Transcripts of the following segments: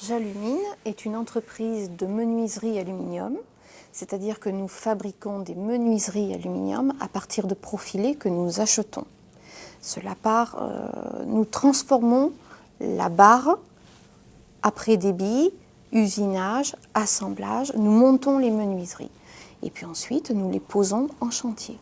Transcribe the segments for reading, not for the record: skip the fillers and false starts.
Jalumine est une entreprise de menuiserie aluminium, c'est-à-dire que nous fabriquons des menuiseries aluminium à partir de profilés que nous achetons. Nous transformons la barre après débit, usinage, assemblage, nous montons les menuiseries et puis ensuite nous les posons en chantier.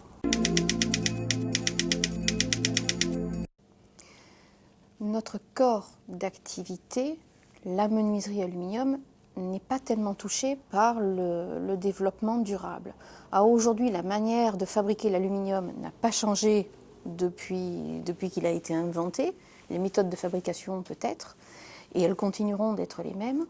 Notre corps d'activité, la menuiserie aluminium, n'est pas tellement touché par le développement durable. Aujourd'hui, la manière de fabriquer l'aluminium n'a pas changé depuis qu'il a été inventé. Les méthodes de fabrication peut-être, et elles continueront d'être les mêmes.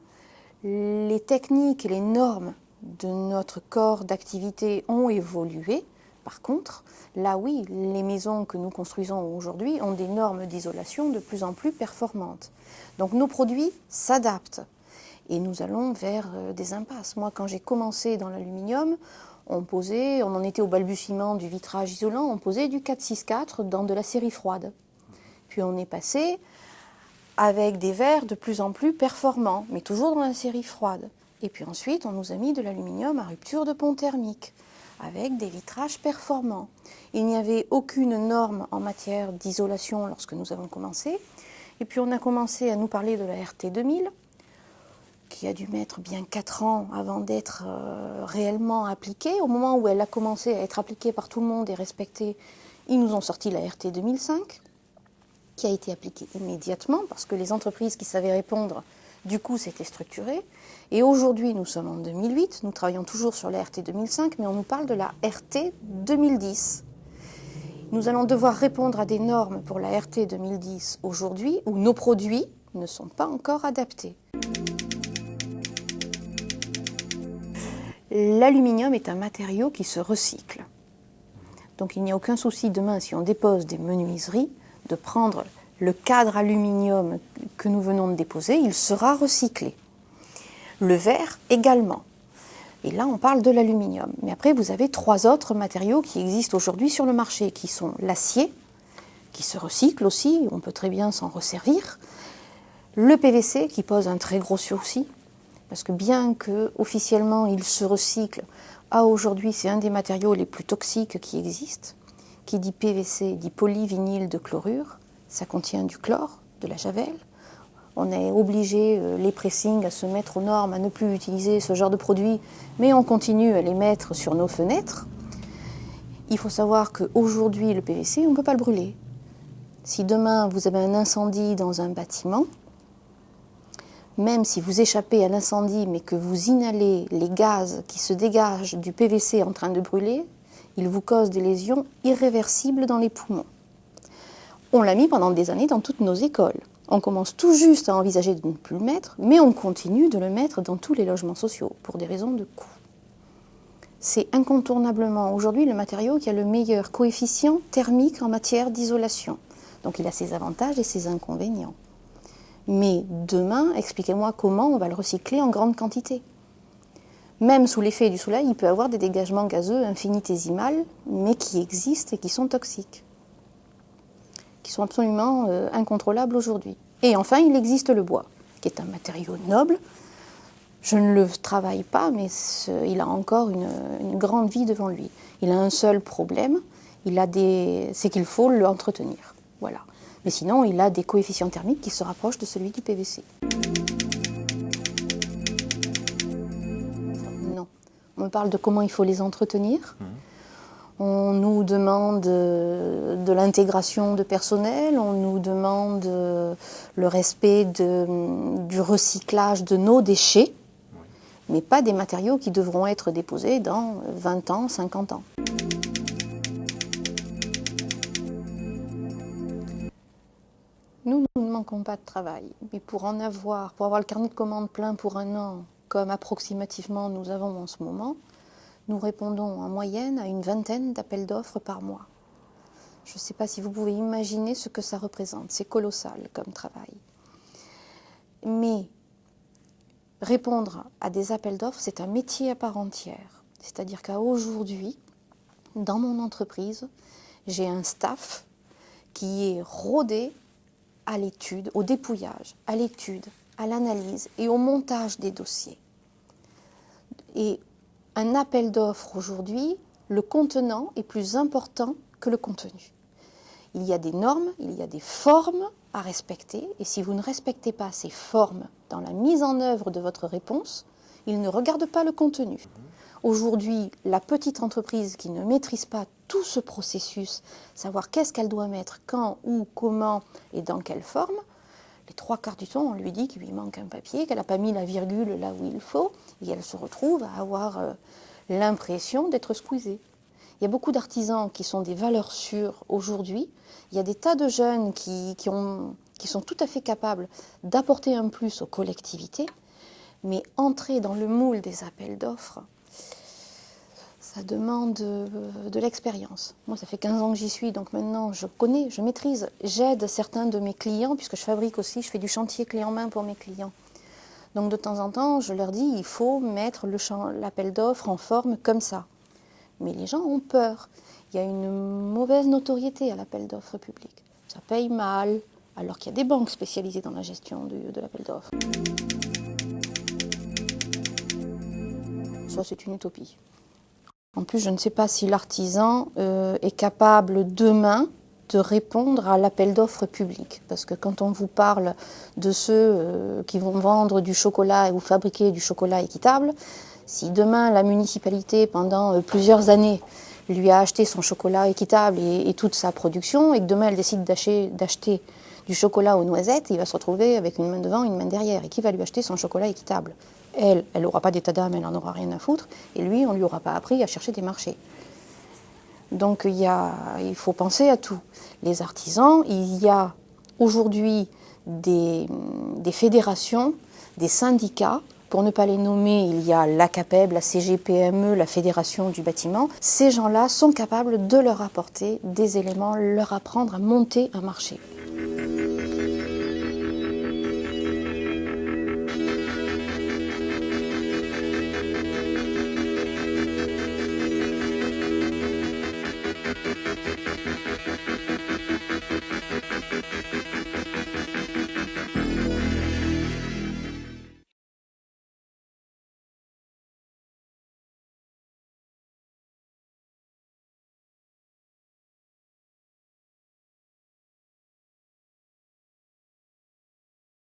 Les techniques et les normes de notre corps d'activité ont évolué. Par contre, là oui, les maisons que nous construisons aujourd'hui ont des normes d'isolation de plus en plus performantes. Donc nos produits s'adaptent et nous allons vers des impasses. Moi, quand j'ai commencé dans l'aluminium, on en était au balbutiement du vitrage isolant, on posait du 464 dans de la série froide. Puis on est passé avec des verres de plus en plus performants, mais toujours dans la série froide. Et puis ensuite, on nous a mis de l'aluminium à rupture de pont thermique, avec des vitrages performants. Il n'y avait aucune norme en matière d'isolation lorsque nous avons commencé. Et puis on a commencé à nous parler de la RT 2000, qui a dû mettre bien 4 ans avant d'être réellement appliquée. Au moment où elle a commencé à être appliquée par tout le monde et respectée, ils nous ont sorti la RT 2005, qui a été appliquée immédiatement, parce que les entreprises qui savaient répondre, du coup, s'étaient structurées. Et aujourd'hui, nous sommes en 2008, nous travaillons toujours sur la RT 2005, mais on nous parle de la RT 2010. Nous allons devoir répondre à des normes pour la RT 2010 aujourd'hui, où nos produits ne sont pas encore adaptés. L'aluminium est un matériau qui se recycle. Donc il n'y a aucun souci demain, si on dépose des menuiseries, de prendre le cadre aluminium que nous venons de déposer, il sera recyclé. Le verre également. Et là, on parle de l'aluminium. Mais après, vous avez 3 autres matériaux qui existent aujourd'hui sur le marché, qui sont l'acier, qui se recycle aussi, on peut très bien s'en resservir, le PVC, qui pose un très gros souci, parce que bien qu'officiellement il se recycle, aujourd'hui c'est un des matériaux les plus toxiques qui existent. Qui dit PVC dit polyvinyl de chlorure, ça contient du chlore, de la javel. On est obligé, les pressings, à se mettre aux normes, à ne plus utiliser ce genre de produits, mais on continue à les mettre sur nos fenêtres. Il faut savoir qu'aujourd'hui, le PVC, on ne peut pas le brûler. Si demain vous avez un incendie dans un bâtiment, même si vous échappez à l'incendie, mais que vous inhalez les gaz qui se dégagent du PVC en train de brûler, il vous cause des lésions irréversibles dans les poumons. On l'a mis pendant des années dans toutes nos écoles. On commence tout juste à envisager de ne plus le mettre, mais on continue de le mettre dans tous les logements sociaux, pour des raisons de coût. C'est incontournablement aujourd'hui le matériau qui a le meilleur coefficient thermique en matière d'isolation. Donc il a ses avantages et ses inconvénients. Mais demain, expliquez-moi comment on va le recycler en grande quantité. Même sous l'effet du soleil, il peut y avoir des dégagements gazeux infinitésimales, mais qui existent et qui sont toxiques, qui sont absolument incontrôlables aujourd'hui. Et enfin, il existe le bois, qui est un matériau noble. Je ne le travaille pas, mais il a encore une grande vie devant lui. Il a un seul problème, c'est qu'il faut l'entretenir. Voilà. Mais sinon, il a des coefficients thermiques qui se rapprochent de celui du PVC. Non. On me parle de comment il faut les entretenir. On nous demande de l'intégration de personnel, on nous demande le respect du recyclage de nos déchets, mais pas des matériaux qui devront être déposés dans 20 ans, 50 ans. Nous ne manquons pas de travail, mais pour avoir le carnet de commandes plein pour un an, comme approximativement nous avons en ce moment, nous répondons en moyenne à une 20aine d'appels d'offres par mois. Je ne sais pas si vous pouvez imaginer ce que ça représente, c'est colossal comme travail. Mais répondre à des appels d'offres, c'est un métier à part entière. C'est-à-dire qu'aujourd'hui, dans mon entreprise, j'ai un staff qui est rodé à l'étude, au dépouillage, à l'étude, à l'analyse et au montage des dossiers. Et un appel d'offres aujourd'hui, le contenant est plus important que le contenu. Il y a des normes, il y a des formes à respecter, et si vous ne respectez pas ces formes dans la mise en œuvre de votre réponse, il ne regarde pas le contenu. Aujourd'hui, la petite entreprise qui ne maîtrise pas tout ce processus, savoir qu'est-ce qu'elle doit mettre, quand, où, comment et dans quelle forme, les 3/4 du temps, on lui dit qu'il lui manque un papier, qu'elle n'a pas mis la virgule là où il faut, et elle se retrouve à avoir l'impression d'être squeezée. Il y a beaucoup d'artisans qui sont des valeurs sûres aujourd'hui. Il y a des tas de jeunes qui sont tout à fait capables d'apporter un plus aux collectivités, mais entrer dans le moule des appels d'offres, ça demande de l'expérience. Moi, ça fait 15 ans que j'y suis, donc maintenant, je connais, je maîtrise. J'aide certains de mes clients, puisque je fabrique aussi, je fais du chantier clé en main pour mes clients. Donc, de temps en temps, je leur dis, il faut mettre l'appel d'offres en forme comme ça. Mais les gens ont peur. Il y a une mauvaise notoriété à l'appel d'offres public. Ça paye mal, alors qu'il y a des banques spécialisées dans la gestion de l'appel d'offres. Ça, c'est une utopie. En plus, je ne sais pas si l'artisan est capable demain de répondre à l'appel d'offres public. Parce que quand on vous parle de ceux qui vont vendre du chocolat ou fabriquer du chocolat équitable, si demain la municipalité, pendant plusieurs années, lui a acheté son chocolat équitable et toute sa production, et que demain elle décide d'acheter du chocolat aux noisettes, il va se retrouver avec une main devant, une main derrière. Et qui va lui acheter son chocolat équitable? Elle n'aura pas d'état d'âme, elle n'en aura rien à foutre. Et lui, on ne lui aura pas appris à chercher des marchés. Donc il faut penser à tout. Les artisans, il y a aujourd'hui des fédérations, des syndicats. Pour ne pas les nommer, il y a l'ACAPEB, la CGPME, la Fédération du bâtiment. Ces gens-là sont capables de leur apporter des éléments, leur apprendre à monter un marché.